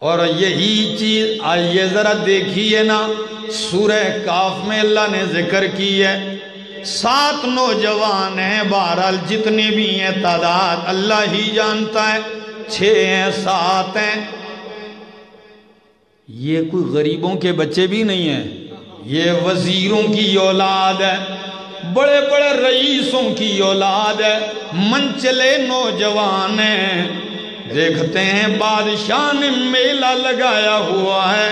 اور یہی چیز آئیے ذرا دیکھیے نا، سورہ کاف میں اللہ نے ذکر کی ہے 7 نوجوان ہیں، بہرحال جتنے بھی ہیں تعداد اللہ ہی جانتا ہے، 6 ہیں 7 ہیں، یہ کوئی غریبوں کے بچے بھی نہیں ہیں، یہ وزیروں کی اولاد ہے، بڑے بڑے رئیسوں کی اولاد ہے، منچلے نوجوان ہیں۔ دیکھتے ہیں بادشاہ نے میلہ لگایا ہوا ہے،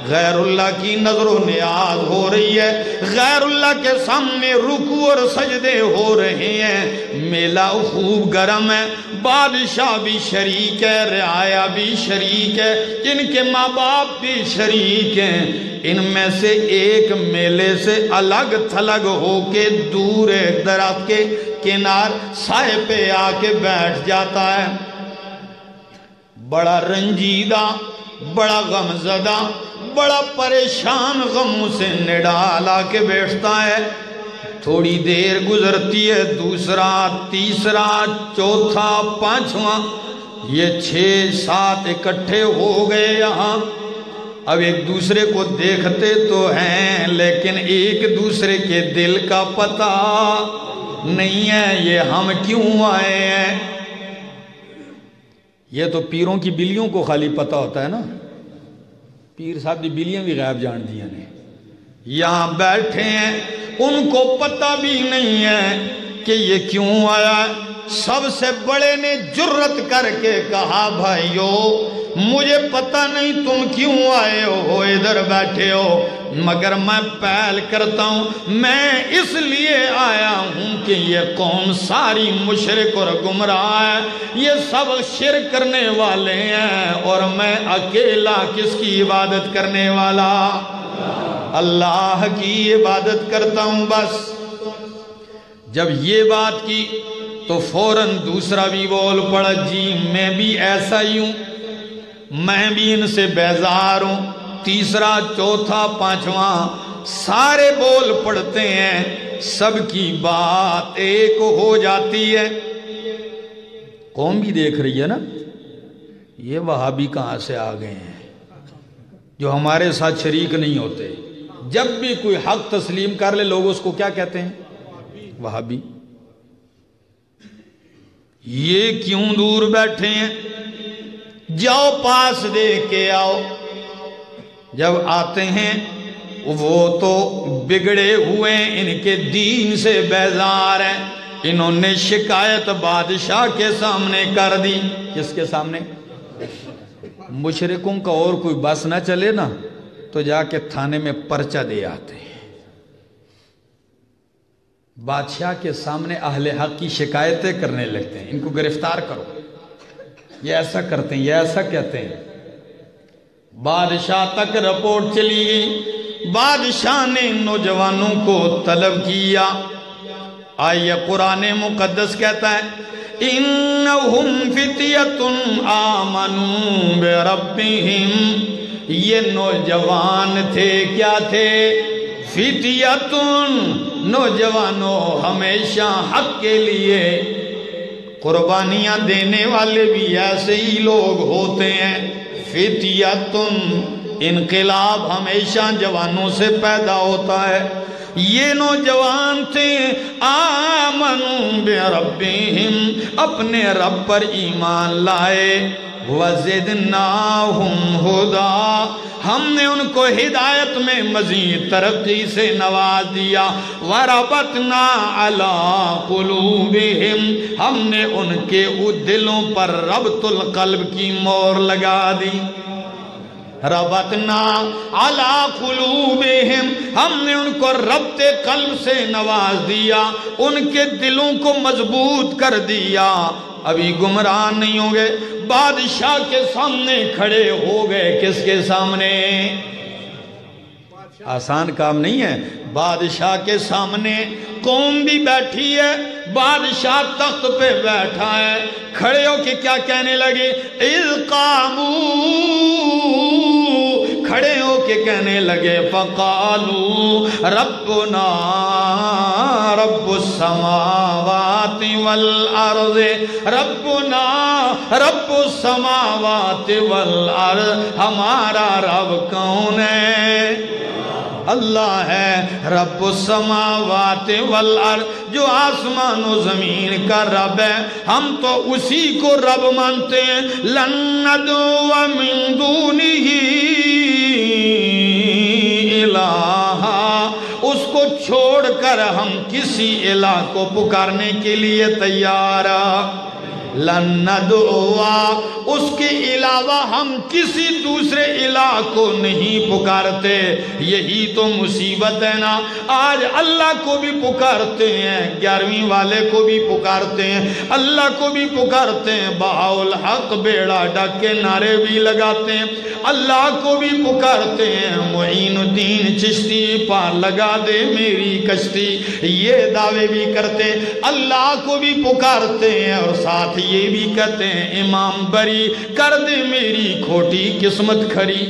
غیر اللہ کی نظر و نیاز ہو رہی ہے، غیر اللہ کے سامنے رکوع اور سجدے ہو رہے ہیں، میلہ خوب گرم ہے، بادشاہ بھی شریک ہے، رعایا بھی شریک ہے، ان کے ماں باپ بھی شریک ہیں۔ ان میں سے ایک میلے سے الگ تھلگ ہو کے دور ایک درخت کے کنار سائے پہ آ کے بیٹھ جاتا ہے، بڑا رنجیدہ، بڑا غمزدہ، بڑا پریشان، غم سے نڈال آ کے بیٹھتا ہے۔ تھوڑی دیر گزرتی ہے، دوسرا، تیسرا، چوتھا، پانچواں، یہ 6-7 اکٹھے ہو گئے یہاں۔ اب ایک دوسرے کو دیکھتے تو ہیں لیکن ایک دوسرے کے دل کا پتہ نہیں ہے، یہ ہم کیوں آئے ہیں۔ یہ تو پیروں کی بلیوں کو خالی پتہ ہوتا ہے نا، پیر صاحب دی بلیاں بھی غائب جان دیا نے، یہاں بیٹھے ہیں ان کو پتہ بھی نہیں ہے کہ یہ کیوں آیا ہے۔ سب سے بڑے نے جرت کر کے کہا بھائیو مجھے پتہ نہیں تم کیوں آئے ہو ادھر بیٹھے ہو، مگر میں پہل کرتا ہوں، میں اس لیے آیا ہوں کہ یہ قوم ساری مشرک اور گمراہ ہے، یہ سب شرک کرنے والے ہیں، اور میں اکیلا کس کی عبادت کرنے والا؟ اللہ کی عبادت کرتا ہوں بس۔ جب یہ بات کی تو فوراً دوسرا بھی بول پڑا، جی میں بھی ایسا ہی ہوں، میں بھی ان سے بیزار ہوں۔ تیسرا، چوتھا، پانچواں سارے بول پڑتے ہیں، سب کی بات ایک ہو جاتی ہے۔ قوم بھی دیکھ رہی ہے نا، یہ وہابی کہاں سے آ گئے ہیں جو ہمارے ساتھ شریک نہیں ہوتے۔ جب بھی کوئی حق تسلیم کر لے لوگ اس کو کیا کہتے ہیں؟ وہابی۔ یہ کیوں دور بیٹھے ہیں؟ جاؤ پاس دے کے آؤ۔ جب آتے ہیں وہ تو بگڑے ہوئے، ان کے دین سے بیزار ہیں، انہوں نے شکایت بادشاہ کے سامنے کر دی۔ کس کے سامنے؟ مشرکوں کا اور کوئی بس نہ چلے نا تو جا کے تھانے میں پرچہ دے آتے ہیں۔ بادشاہ کے سامنے اہل حق کی شکایتیں کرنے لگتے ہیں، ان کو گرفتار کرو، یہ ایسا کرتے ہیں، یہ ایسا کہتے ہیں۔ بادشاہ تک رپورٹ چلی گئی، بادشاہ نے نوجوانوں کو طلب کیا۔ آئیے قرآن مقدس کہتا ہے اِنَّهُمْ فِتْيَةٌ آمَنُوا بِرَبِّهِمْ، یہ نوجوان تھے، کیا تھے؟ فِتْيَةٌ، نوجوانوں ہمیشہ حق کے لیے قربانیاں دینے والے بھی ایسے ہی لوگ ہوتے ہیں۔ فِتْيَةٌ، انقلاب ہمیشہ جوانوں سے پیدا ہوتا ہے۔ یہ نوجوان تھے آمنوا بربہم، اپنے رب پر ایمان لائے، وزدناہم ہدی، ہم نے ان کو ہدایت میں مزید ترقی سے نواز دیا۔ وربطنا علی قلوبہم، ہم نے ان کے دلوں پر ربط القلب کی مور لگا دی۔ ربطنا علی قلوبہم، ہم نے ان کو ربط قلب سے نواز دیا، ان کے دلوں کو مضبوط کر دیا، ابھی گمراہ نہیں ہوں گے۔ بادشاہ کے سامنے کھڑے ہو گئے، کس کے سامنے؟ آسان کام نہیں ہے، بادشاہ کے سامنے قوم بھی بیٹھی ہے، بادشاہ تخت پہ بیٹھا ہے، کھڑے ہو کے کیا کہنے لگے؟ اِذْ قَامُوا، کھڑے ہو کے کہنے لگے فقالو ربنا رب السماوات والارض، ربنا رب السماوات والارض، ہمارا رب کون ہے؟ اللہ ہے رب السماوات والارض، جو آسمان و زمین کا رب ہے، ہم تو اسی کو رب مانتے ہیں۔ لن ندعو من دونہ الہا، اس کو چھوڑ کر ہم کسی الہ کو پکارنے کے لیے تیار ہیں۔ لن ندعو، اس کے علاوہ ہم کسی دوسرے الہ کو نہیں پکارتے۔ یہی تو مصیبت ہے نا، آج اللہ کو بھی پکارتے ہیں، 11ویں والے کو بھی پکارتے ہیں، اللہ کو بھی پکارتے ہیں، بہاء الحق بیڑا ڈک کے نعرے بھی لگاتے ہیں، اللہ کو بھی پکارتے ہیں، معین الدین چشتی پار لگا دے میری کشتی، یہ دعوے بھی کرتے ہیں، اللہ کو بھی پکارتے ہیں، اور ساتھ یہ بھی کہتے ہیں امام بری کر دے میری کھوٹی قسمت کھری۔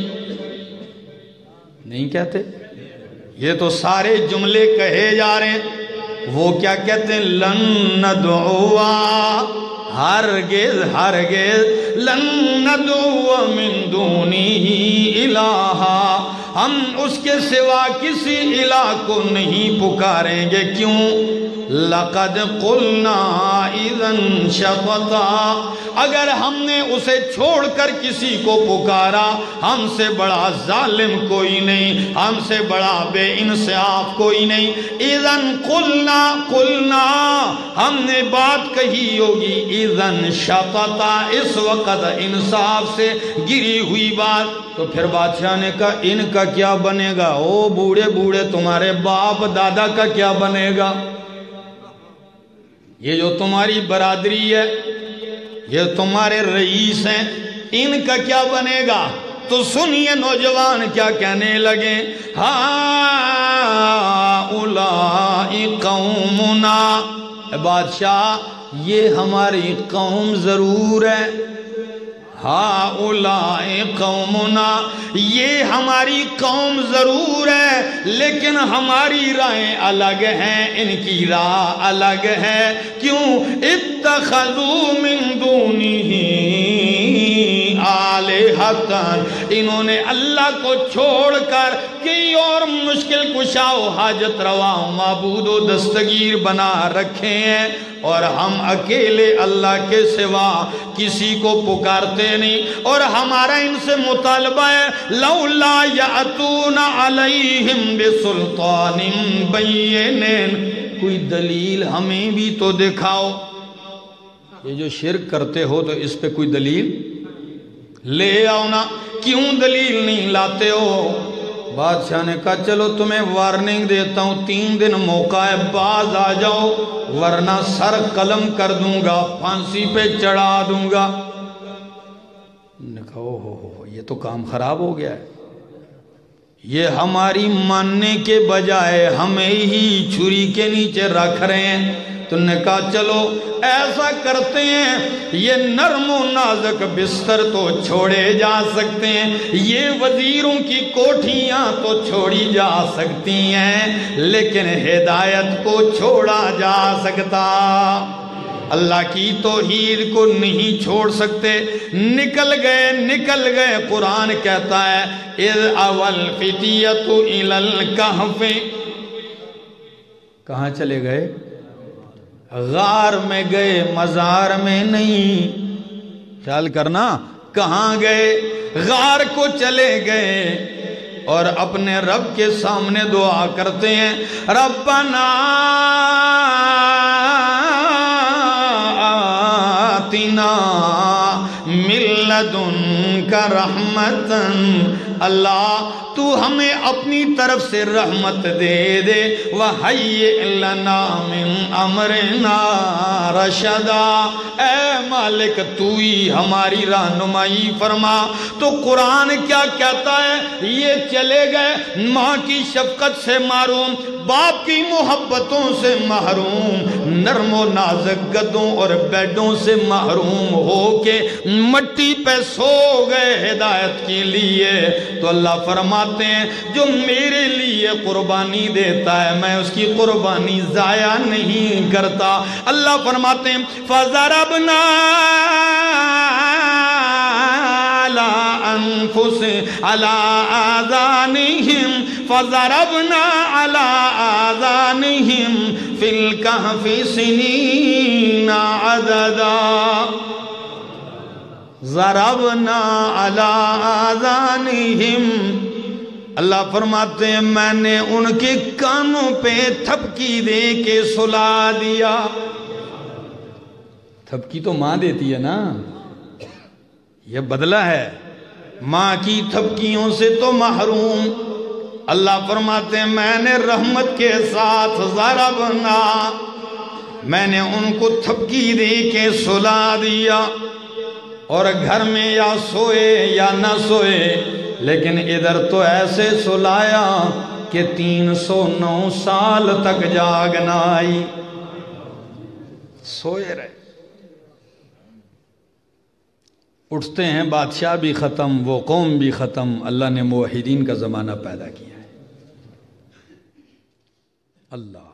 نہیں کہتے؟ یہ تو سارے جملے کہے جا رہے ہیں۔ وہ کیا کہتے ہیں؟ لن ندعو، ہرگز ہرگز، لن ندعو من دونہ الہا، ہم اس کے سوا کسی الہ کو نہیں پکاریں گے۔ کیوں؟ لقد قلنا اذن شططا، اگر ہم نے اسے چھوڑ کر کسی کو پکارا، ہم سے بڑا ظالم کوئی نہیں، ہم سے بڑا بے انصاف کوئی نہیں۔ اذن قلنا، قلنا ہم نے بات کہی ہوگی، اذن شططا اس وقت انصاف سے گری ہوئی بات۔ تو پھر بادشاہ نے کہا ان کا کیا بنے گا؟ او بوڑھے بوڑھے تمہارے باپ دادا کا کیا بنے گا؟ یہ جو تمہاری برادری ہے، یہ تمہارے رئیس ہیں، ان کا کیا بنے گا؟ تو سنیے نوجوان کیا کہنے لگے، ہؤلاء قومنا، بادشاہ یہ ہماری قوم ضرور ہے، ہؤلاء قومنا، یہ ہماری قوم ضرور ہے، لیکن ہماری رائیں الگ ہیں، ان کی راہ الگ ہے۔ کیوں؟ اتخذوا من دونہ آلہۃ، انہوں نے اللہ کو چھوڑ کر کئی اور مشکل کشا و حاجت روا معبود و دستگیر بنا رکھے ہیں، اور ہم اکیلے اللہ کے سوا کسی کو پکارتے نہیں، اور ہمارا ان سے مطالبہ ہے لولا یأتون علیہم بسلطان بین، کوئی دلیل ہمیں بھی تو دکھاؤ، یہ جو شرک کرتے ہو تو اس پہ کوئی دلیل لے آؤ نا، کیوں دلیل نہیں لاتے ہو؟ بادشاہ نے کہا چلو تمہیں وارننگ دیتا ہوں، 3 دن موقع ہے، باز آ جاؤ ورنہ سر قلم کر دوں گا، پھانسی پہ چڑھا دوں گا۔ نے کہا ہو یہ تو کام خراب ہو گیا ہے، یہ ہماری ماننے کے بجائے ہمیں ہی چھری کے نیچے رکھ رہے ہیں۔ تو نے کہا چلو ایسا کرتے ہیں، یہ نرم و نازک بستر تو چھوڑے جا سکتے ہیں، یہ وزیروں کی کوٹھیاں تو چھوڑی جا سکتی ہیں، لیکن ہدایت کو چھوڑا جا سکتا، اللہ کی توحید کو نہیں چھوڑ سکتے۔ نکل گئے، قرآن کہتا ہے اذ اول فتیۃ الی الکہف، کہاں چلے گئے؟ غار میں گئے، مزار میں نہیں، خیال کرنا کہاں گئے؟ غار کو چلے گئے، اور اپنے رب کے سامنے دعا کرتے ہیں، ربنا آتنا من لدنک رحمتا، اللہ تو ہمیں اپنی طرف سے رحمت دے دے، وَحَيِّئْ لَنَا مِنْ أَمْرِنَا رَشَدًا، اے مالک تو ہی ہماری رہنمائی فرما۔ تو قرآن کیا کہتا ہے؟ یہ چلے گئے ماں کی شفقت سے محروم، باپ کی محبتوں سے محروم، نرم و نازک گدوں اور بیڈوں سے محروم ہو کے مٹی پہ سو گئے ہدایت کے لیے۔ تو اللہ فرماتے ہیں جو میرے لیے قربانی دیتا ہے میں اس کی قربانی ضائع نہیں کرتا۔ اللہ فرماتے ہیں فَضَرَبْنَا عَلَىٰ آذَانِهِمْ فَضَرَبْنَا عَلَىٰ آذَانِهِمْ فِي الْكَهْفِ سِنِينَ عَدَدًا۔ ضربنا علی آذانہم، اللہ فرماتے ہیں میں نے ان کے کانوں پہ تھپکی دے کے سلا دیا۔ تھپکی تو ماں دیتی ہے نا، یہ بدلہ ہے، ماں کی تھپکیوں سے تو محروم۔ اللہ فرماتے ہیں میں نے رحمت کے ساتھ ضربنا، میں نے ان کو تھپکی دے کے سلا دیا۔ اور گھر میں یا سوئے یا نہ سوئے، لیکن ادھر تو ایسے سلایا کہ 309 سال تک جاگنا آئی، سوئے رہے۔ اٹھتے ہیں بادشاہ بھی ختم، وہ قوم بھی ختم، اللہ نے موحدین کا زمانہ پیدا کیا ہے۔ اللہ